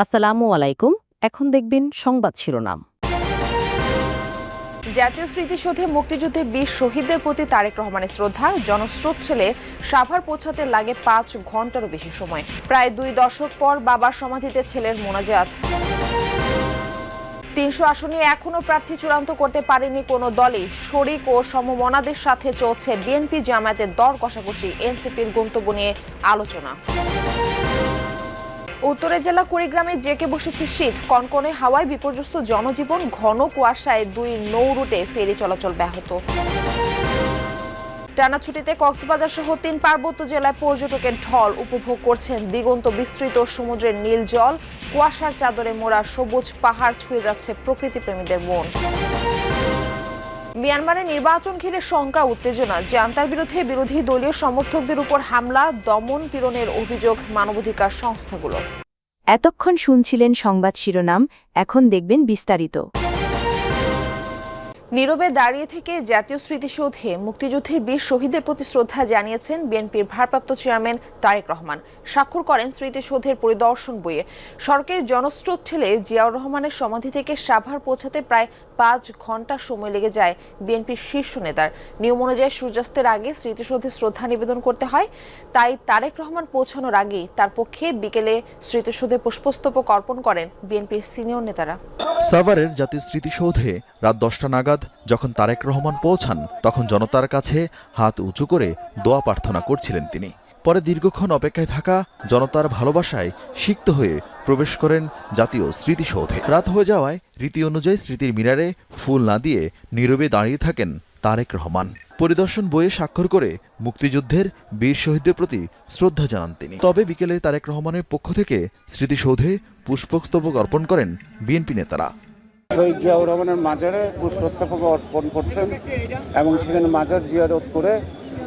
আসসালামু আলাইকুম। এখন দেখবেন সংবাদ শিরোনাম। জাতীয় স্মৃতিসৌধে মুক্তিযুদ্ধের বীর শহীদদের প্রতি তারেক রহমানের শ্রদ্ধা। জনস্রোত ছেলে সাভার পৌঁছাতে লাগে 5 ঘন্টারও বেশি সময়। প্রায় 2 দশক পর বাবার সমাধিতে ছেলের মোনাজাত। 300 আসনে এখনো প্রার্থী চূড়ান্ত করতে পারেনি কোনো দলই। শরিক ও সমমনাদের সাথে চলছে বিএনপি জামায়াতের দর কষাকষি। এনসিপির গন্তব্য নিয়ে আলোচনা। উত্তরের জেলা কুড়িগ্রামে জেঁকে বসেছে শীত। কনকনে হাওয়ায় বিপর্যস্ত জনজীবন। ঘন কুয়াশায় 2 নৌ রুটে ফেরি চলাচল ব্যাহত। টানা ছুটিতে কক্সবাজার সহ 3 পার্বত্য জেলায় পর্যটকের ঢল। উপভোগ করছেন দিগন্ত বিস্তৃত সমুদ্রের নীল জল। কুয়াশার চাদরে মোড়া সবুজ পাহাড় ছুঁয়ে যাচ্ছে প্রকৃতিপ্রেমীদের মন। মিয়ানমারে নির্বাচন ঘিরে শঙ্কা উত্তেজনা। জান্তার বিরুদ্ধে বিরোধী দলীয় সমর্থকদের উপর হামলা, দমন পীড়নের অভিযোগ মানবাধিকার সংস্থাগুলো। এতক্ষণ শুনছিলেন সংবাদ শিরোনাম, এখন দেখবেন বিস্তারিত। নীরবে দাঁড়িয়ে থেকে জাতীয় স্মৃতিসৌধে মুক্তিযুদ্ধের বীর শহীদদের প্রতি শ্রদ্ধা জানিয়েছেন বিএনপির ভারপ্রাপ্ত চেয়ারম্যান তারেক রহমান। স্বাক্ষর করেন স্মৃতিসৌধের পরিদর্শন বইয়ে। সড়কের জনস্রোত ঠেলে জিয়াউর রহমানের সমাধি থেকে সাভার পৌঁছাতে প্রায় 5 ঘন্টা সময় লেগে যায় বিএনপির শীর্ষ নেতার। নিয়ম অনুযায়ী সূর্যাস্তের আগে স্মৃতিসৌধে শ্রদ্ধা নিবেদন করতে হয়। তাই তারেক রহমান পৌঁছানোর আগেই তার পক্ষে বিকেলে স্মৃতিসৌধে পুষ্পস্তবক অর্পণ করেন বিএনপির সিনিয়র নেতারা। সাভারের জাতীয় স্মৃতিসৌধে রাত 10টা নাগাদ যখন তারেক রহমান পৌঁছান, তখন জনতার কাছে হাত উঁচু করে দোয়া প্রার্থনা করছিলেন তিনি। পরে দীর্ঘক্ষণ অপেক্ষায় থাকা জনতার ভালোবাসায় সিক্ত হয়ে প্রবেশ করেন জাতীয় স্মৃতিসৌধে। রাত হয়ে যাওয়ায় রীতি অনুযায়ী স্মৃতির মিনারে ফুল না দিয়ে নীরবে দাঁড়িয়ে থাকেন তারেক রহমান। পরিদর্শন বইয়ে স্বাক্ষর করে মুক্তিযুদ্ধের বীর শহীদদের প্রতি শ্রদ্ধা জানান তিনি। তবে বিকেলে তারেক রহমানের পক্ষ থেকে স্মৃতিসৌধে পুষ্পস্তবক অর্পণ করেন বিএনপি নেতারা। শহীদ জিয়াউর রহমানের মাজারে পুষ্পস্তবক অর্পণ করছেন এবং সেখানে মাজার জিয়ারত করে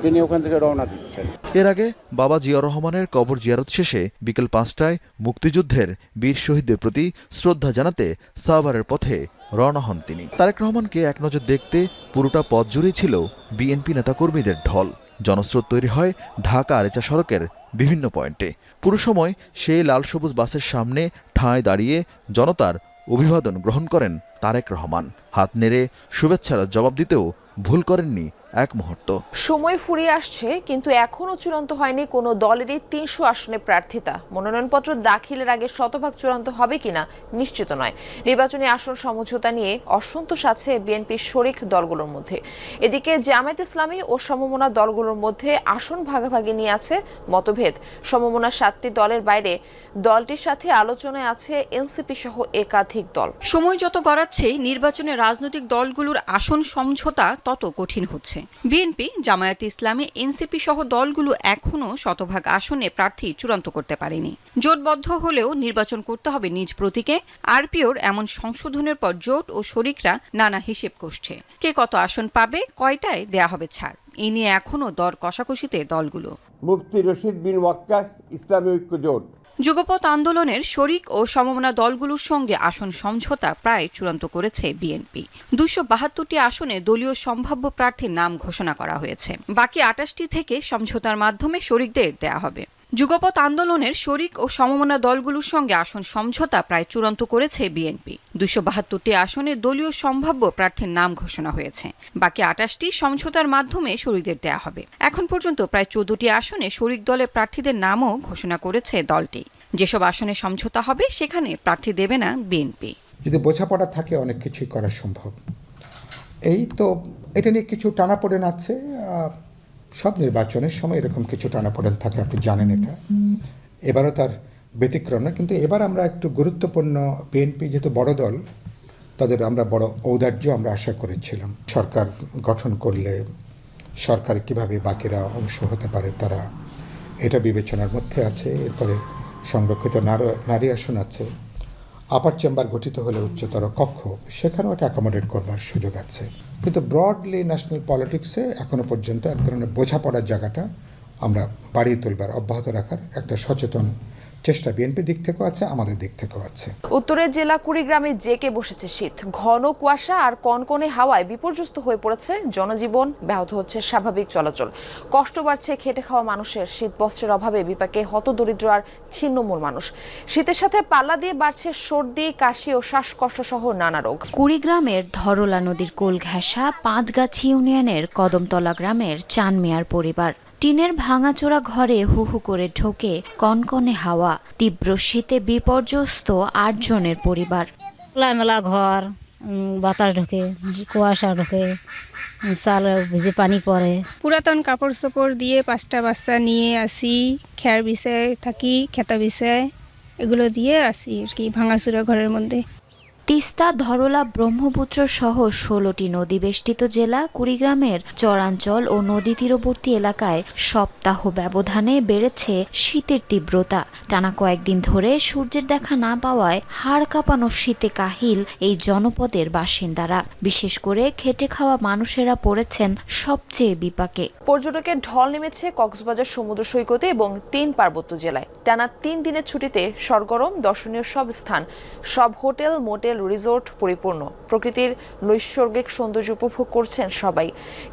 তিনি ওখান থেকে রওনা দিচ্ছেন। এর আগে বাবা জিয়াউর রহমানের কবর জিয়ারত শেষে বিকেল 5টায় মুক্তিযুদ্ধের বীর শহীদদের প্রতি শ্রদ্ধা জানাতে সাভারের পথে রওনা হন তিনি। তারেক রহমানকে এক নজর দেখতে পুরোটা পথ জুড়েই ছিল বিএনপি নেতাকর্মীদের ঢল। জনস্রোত তৈরি হয় ঢাকা আরেচা সড়কের বিভিন্ন পয়েন্টে। পুরো সময় সেই লাল সবুজ বাসের সামনে ঠাঁই দাঁড়িয়ে জনতার অভিবাদন গ্রহণ করেন তারেক রহমান। হাত নেড়ে শুভেচ্ছার জবাব দিতেও ভুল করেননি এক মুহূর্ত। সময় ফুরিয়ে আসছে, কিন্তু এখনো চূড়ান্ত হয়নি কোনো দলেরই 300 আসনে প্রার্থিতা। মনোনয়নপত্র দাখিলের আগে শতভাগ চূড়ান্ত হবে কিনা নিশ্চিত নয়। নির্বাচনী আসন সমঝোতা নিয়ে অসন্তোষ আছে বিএনপির শরিক দলগুলোর মধ্যে। এদিকে জামায়াত ইসলামী ও সমমনা দলগুলোর মধ্যে আসন ভাগাভাগি নিয়ে আছে মতভেদ। সমমনা 7টি দলের বাইরে দলটির সাথে আলোচনায় আছে এনসিপি সহ একাধিক দল। সময় যত গড়াচ্ছে নির্বাচনে রাজনৈতিক দলগুলোর আসন সমঝোতা তত কঠিন হচ্ছে। বিএনপি, জামায়াত ইসলামী, এনসিপি সহ দলগুলো এখনও শতভাগ আসনে প্রার্থী চূড়ান্ত করতে পারেনি। জোটবদ্ধ হলেও নির্বাচন করতে হবে নিজ প্রতীকে। আরপিওর এমন সংশোধনের পর জোট ও শরিকরা নানা হিসেব কষছে। কে কত আসন পাবে, কয়টায় দেয়া হবে ছাড়, এ নিয়ে এখনও দর কষাকষিতে দলগুলো। মুফতি রশিদ বিন ওয়াক্কাস ইসলামী ঐক্য জোট যুগপৎ আন্দোলনের শরিক ও সমমনা দলগুলোর সঙ্গে আসন সমঝোতা প্রায় চূড়ান্ত করেছে বিএনপি। 272টি আসনে দলীয় সম্ভাব্য প্রার্থীর নাম ঘোষণা করা হয়েছে। বাকি 28টি থেকে সমঝোতার মাধ্যমে শরিকদের দেয়া হবে। যুগপৎ আন্দোলনের শরিক ও সমমনা দলগুলোর সঙ্গে আসন সমঝোতা প্রায় চূড়ান্ত করেছে বিএনপি। 272টি আসনে দলীয় সম্ভাব্য প্রার্থীর নাম ঘোষণা হয়েছে। বাকি 28টি সমঝোতার মাধ্যমে শরিকদের দেয়া হবে। এখন পর্যন্ত প্রায় 14টি আসনে শরিক দলের প্রার্থীদের নামও ঘোষণা করেছে দলটি। যেসব আসনে সমঝোতা হবে সেখানে প্রার্থী দেবে না বিএনপি। যদি বোঝাপড়া থাকে অনেক কিছুই করা সম্ভব। এই তো এটা নিয়ে কিছু টানাপোড়েন আছে। সব নির্বাচনের সময় এরকম কিছু টানাপোড়েন থাকে, আপনি জানেন এটা। এবারও তার ব্যতিক্রম না, কিন্তু এবার আমরা একটু গুরুত্বপূর্ণ, বিএনপি যেহেতু বড় দল, তাদের আমরা বড় ঔদার্য আমরা আশা করেছিলাম। সরকার গঠন করলে সরকার কিভাবে বাকিরা অংশ হতে পারে তারা এটা বিবেচনার মধ্যে আছে। এরপরে সংরক্ষিত নারী আসন আছে। আপার চেম্বার গঠিত হলে উচ্চতর কক্ষ, সেখানেও এটা অ্যাকোমোডেট করবার সুযোগ আছে। কিন্তু ব্রডলি ন্যাশনাল পলিটিক্সে এখনো পর্যন্ত এক ধরনের বোঝাপড়ার জায়গাটা আমরা বাড়িয়ে তুলবার অব্যাহত রাখার একটা সচেতন চেষ্টা বিএনপির দিক থেকেও আছে, আমাদের দিক থেকেও আছে। উত্তরের জেলা কুড়িগ্রামে জেকে বসেছে শীত। ঘন কুয়াশা আর কনকনে হাওয়ায় বিপর্যস্ত হয়ে পড়েছে জনজীবন, ব্যাহত হচ্ছে স্বাভাবিক চলাচল। কষ্ট বাড়ছে খেটে খাওয়া মানুষের। শীত বস্ত্রের অভাবে বিপাকে হতদরিদ্র আর ছিন্নমূল মানুষ। শীতের সাথে পাল্লা দিয়ে বাড়ছে সর্দি, কাশি ও শ্বাসকষ্ট সহ নানা রোগ। কুড়িগ্রামের ধরলা নদীর কোল ঘেঁষা পাঁচগাছি ইউনিয়নের কদমতলা গ্রামের চান মিয়ার পরিবার। টিনের ভাঙাচোরা ঘরে হু হু করে ঢোকে কনকনে হাওয়া। তীব্র শীতে বিপর্যস্ত 8 জনের পরিবার। খোলামেলা ঘর, বাতাস ঢোকে, কুয়াশা ঢোকে, চালে ভিজে পানি পড়ে। পুরাতন কাপড় চোপড় দিয়ে 5টা বাচ্চা নিয়ে আসি, খের বিছায় থাকি, খেতা বিছায় এগুলো দিয়ে আসি আর কি ভাঙাচোরা ঘরের মধ্যে। তিস্তা, ধরলা, ব্রহ্মপুত্র সহ 16টি নদী বেষ্টিত জেলা কুড়িগ্রামের চরাঞ্চল ও নদী তীরবর্তী এলাকায় সপ্তাহ ব্যবধানে বেড়েছে শীতের তীব্রতা। টানা কয়েকদিন ধরে সূর্যের দেখা না পাওয়ায় হাড় কাঁপানো শীতে কাহিল এই জনপদের বাসিন্দারা। বিশেষ করে খেটে খাওয়া মানুষেরা পড়েছেন সবচেয়ে বিপাকে। পর্যটকের ঢল নেমেছে কক্সবাজার সমুদ্র সৈকতে এবং 3 পার্বত্য জেলায়। টানা 3 দিনের ছুটিতে সরগরম দর্শনীয় সব স্থান, সব হোটেল, মোটেল, রিসোর্ট পরিপূর্ণ। প্রকৃতির নৈসর্গিক সৌন্দর্য উপভোগ করছেন সবাই।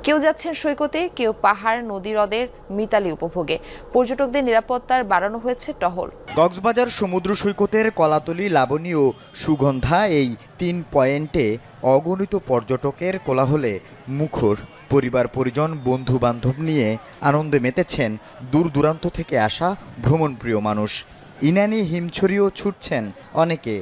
কেউ যাচ্ছেন সৈকতে, কেউ পাহাড়, নদী, হ্রদের মিতালি উপভোগে। পর্যটকদের নিরাপত্তার বাড়ানো হয়েছে টহল। কক্সবাজার সমুদ্র সৈকতের কলাতলি, লাবণী ও সুগন্ধা এই 3 পয়েন্টে অগণিত পর্যটকের কোলাহলে মুখর। পরিবার পরিজন, বন্ধু বান্ধব নিয়ে আনন্দে মেতেছেন দূর দূরান্ত থেকে আসা ভ্রমণপ্রিয় মানুষ। ইনানি হিমছড়িও ছুটছেন অনেকে।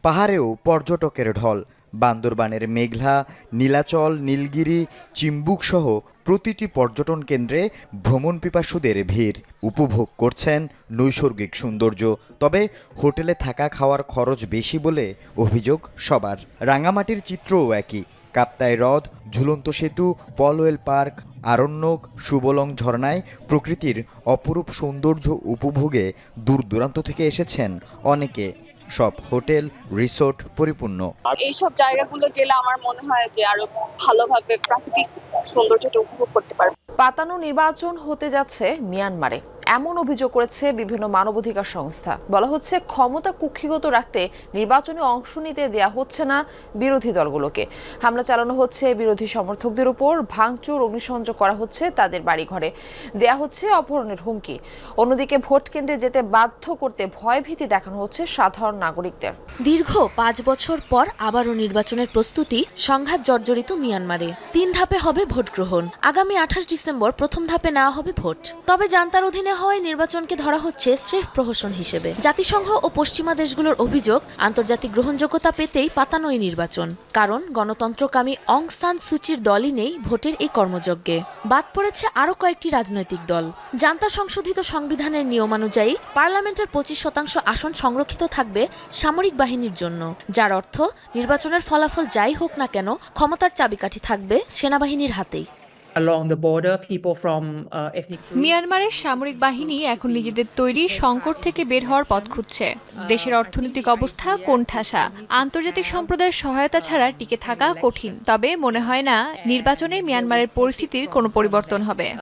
পাহাড়েও পর্যটকের ঢল। বান্দরবানের মেঘলা, নীলাচল, নীলগিরি, চিম্বুক সহ প্রতিটি পর্যটন কেন্দ্রে ভ্রমণ পিপাসুদের ভিড়। উপভোগ করছেন নৈসর্গিক সৌন্দর্য। তবে হোটেলে থাকা খাওয়ার খরচ বেশি বলে অভিযোগ সবার। রাঙামাটির চিত্রও একই। কাপ্তাই হ্রদ, ঝুলন্ত সেতু, পলওয়েল পার্ক, আরণ্যক, সুবলং ঝর্ণায় প্রকৃতির অপরূপ সৌন্দর্য উপভোগে দূর দূরান্ত থেকে এসেছেন অনেকে। সব হোটেল, রিসোর্ট পরিপূর্ণ। এইসব জায়গাগুলো গেলে আমার মনে হয় যে আরো ভালোভাবে প্রাকৃতিক সৌন্দর্যটা উপভোগ করতে পারবে। পাতানো নির্বাচন হতে যাচ্ছে মিয়ানমারে, এমন অভিযোগ করেছে বিভিন্ন মানবাধিকার সংস্থা। বলা হচ্ছে ক্ষমতা কুক্ষিগত রাখতে নির্বাচনে অংশ নিতে দেয়া হচ্ছে না বিরোধী দলগুলোকে। হামলা চালানো হচ্ছে বিরোধী সমর্থকদের উপর, ভাঙচুর, অগ্নিসংযোগ করা হচ্ছে তাদের বাড়িঘরে, দেয়া হচ্ছে অপহরণের হুমকি। অন্যদিকে ভোট কেন্দ্রে যেতে বাধ্য করতে ভয়ভীতি দেখানো হচ্ছে সাধারণ নাগরিকদের। দীর্ঘ 5 বছর পর আবারও নির্বাচনের প্রস্তুতি সংঘাত জর্জরিত মিয়ানমারে। 3 ধাপে হবে ভোট গ্রহণ। আগামী 28 ডিসেম্বর প্রথম ধাপে নেওয়া হবে ভোট। তবে জান্তার অধীনে হওয়ায় নির্বাচনকে ধরা হচ্ছে স্রেফ প্রহসন হিসেবে। জাতিসংঘ ও পশ্চিমা দেশগুলোর অভিযোগ, আন্তর্জাতিক গ্রহণযোগ্যতা পেতেই পাতানো এই নির্বাচন। কারণ গণতন্ত্রকামী অং সান সুচির দলই নেই ভোটের এই কর্মযজ্ঞে। বাদ পড়েছে আরও কয়েকটি রাজনৈতিক দল। জান্তা সংশোধিত সংবিধানের নিয়মানুযায়ী পার্লামেন্টের 25% আসন সংরক্ষিত থাকবে সামরিক বাহিনীর জন্য, যার অর্থ নির্বাচনের ফলাফল যাই হোক না কেন ক্ষমতার চাবিকাঠি থাকবে সেনাবাহিনীর হাতেই। মিয়ানমারের সামরিক বাহিনী এখন নিজেদের তৈরি সংকট থেকে বের হওয়ার পথ খুঁজছে। দেশের অর্থনৈতিক অবস্থা কোণঠাসা, আন্তর্জাতিক সম্প্রদায়ের সহায়তা ছাড়া টিকে থাকা কঠিন। তবে মনে হয় না নির্বাচনে মিয়ানমারের পরিস্থিতির কোনো পরিবর্তন হবে।